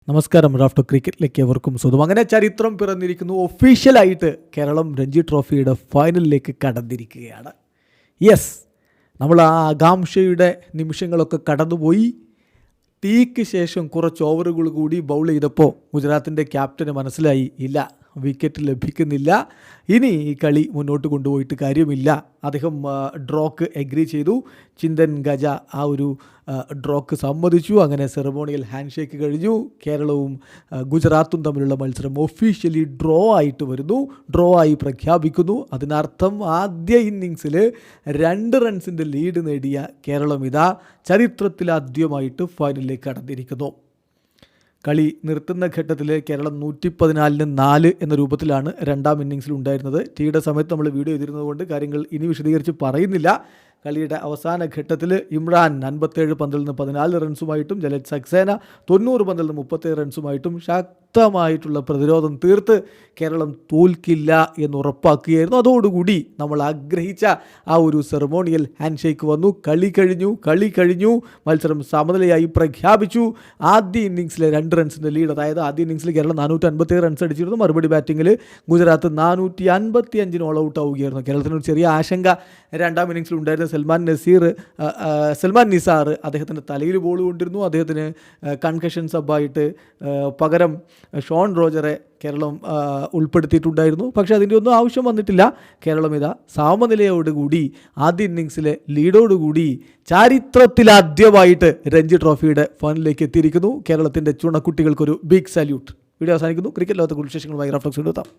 നമസ്കാരം. റാഫ്റ്റോ ക്രിക്കറ്റിലേക്ക് എവർക്കും സ്വന്തം. അങ്ങനെ ചരിത്രം പിറന്നിരിക്കുന്നു. ഒഫീഷ്യലായിട്ട് കേരളം രഞ്ജി ട്രോഫിയുടെ ഫൈനലിലേക്ക് കടന്നിരിക്കുകയാണ്. യെസ്, നമ്മൾ ആ ആകാംക്ഷയുടെ നിമിഷങ്ങളൊക്കെ കടന്നുപോയി. ടീക്ക് ശേഷം കുറച്ച് ഓവറുകൾ കൂടി ബൗൾ ചെയ്തപ്പോൾ ഗുജറാത്തിൻ്റെ ക്യാപ്റ്റന് മനസ്സിലായി, ഇല്ല, വിക്കറ്റ് ലഭിക്കുന്നില്ല, ഇനി ഈ കളി മുന്നോട്ട് കൊണ്ടുപോയിട്ട് കാര്യമില്ല. അദ്ദേഹം ഡ്രോക്ക് എഗ്രി ചെയ്തു. ചിന്തൻ ഗജ ആ ഒരു ഡ്രോക്ക് സമ്മതിച്ചു. അങ്ങനെ സെറമോണിയൽ ഹാൻഡ് ഷേക്ക് കഴിഞ്ഞു. കേരളവും ഗുജറാത്തും തമ്മിലുള്ള മത്സരം ഒഫീഷ്യലി ഡ്രോ ആയിട്ട് വരുന്നു, ഡ്രോ ആയി പ്രഖ്യാപിക്കുന്നു. അതിനർത്ഥം ആദ്യ ഇന്നിങ്സിൽ 2 റൺസിൻ്റെ ലീഡ് നേടിയ കേരളം ഇതാ ചരിത്രത്തിലാദ്യമായിട്ട് ഫൈനലിലേക്ക് കടന്നിരിക്കുന്നു. കളി നിർത്തുന്ന ഘട്ടത്തിൽ കേരളം 114-4 എന്ന രൂപത്തിലാണ് രണ്ടാം ഇന്നിങ്സിൽ ഉണ്ടായിരുന്നത്. ടീയുടെ സമയത്ത് നമ്മൾ വീഡിയോ ചെയ്തിരുന്നത് കൊണ്ട് കാര്യങ്ങൾ ഇനി വിശദീകരിച്ച് പറയുന്നില്ല. കളിയുടെ അവസാന ഘട്ടത്തിൽ ഇമ്രാൻ 57 പന്തിൽ നിന്ന് 14 റൺസുമായിട്ടും ജലജ് സക്സേന 90 പന്തിൽ നിന്ന് 37 റൺസുമായിട്ടും ശക്തമായിട്ടുള്ള പ്രതിരോധം തീർത്ത് കേരളം തോൽക്കില്ല എന്ന് ഉറപ്പാക്കുകയായിരുന്നു. അതോടുകൂടി നമ്മൾ ആഗ്രഹിച്ച ആ ഒരു സെറമോണിയൽ ഹാൻഡ് ഷേക്ക് വന്നു. കളി കഴിഞ്ഞു. മത്സരം സമനിലയായി പ്രഖ്യാപിച്ചു. ആദ്യ ഇന്നിങ്സിലെ 2 റൺസിൻ്റെ ലീഡ്, അതായത് ആദ്യ ഇന്നിങ്സിൽ കേരളം 457 റൺസ് അടിച്ചിരുന്നു. മറുപടി ബാറ്റിങ്ങിൽ ഗുജറാത്ത് 455 ഓൾ ഔട്ട് ആവുകയായിരുന്നു. കേരളത്തിനൊരു ചെറിയ ആശങ്ക രണ്ടാം ഇന്നിങ്സിൽ ഉണ്ടായിരുന്ന സൽമാൻ നിസാർ അദ്ദേഹത്തിൻ്റെ തലയിൽ ബോൾ കൊണ്ടിരുന്നു. അദ്ദേഹത്തിന് കൺകഷൻ സബായിട്ട് പകരം ഷോൺ റോജറെ കേരളം ഉൾപ്പെടുത്തിയിട്ടുണ്ടായിരുന്നു. പക്ഷേ അതിൻ്റെ ഒന്നും ആവശ്യം വന്നിട്ടില്ല. കേരളം ഇതാ സമനിലയോടുകൂടി ആദ്യ ഇന്നിങ്സിലെ ലീഡോടുകൂടി ചരിത്രത്തിലാദ്യമായിട്ട് രഞ്ജി ട്രോഫിയുടെ ഫൈനലിലേക്ക് എത്തിയിരിക്കുന്നു. കേരളത്തിൻ്റെ ചുണക്കുട്ടികൾക്കൊരു ബിഗ് സല്യൂട്ട്. വീഡിയോ അവസാനിക്കുന്നു. ക്രിക്കറ്റ് ലോകത്തെ കുറിച്ച് വിശേഷങ്ങളുമായി റാഫ്റ്റോ എത്താം.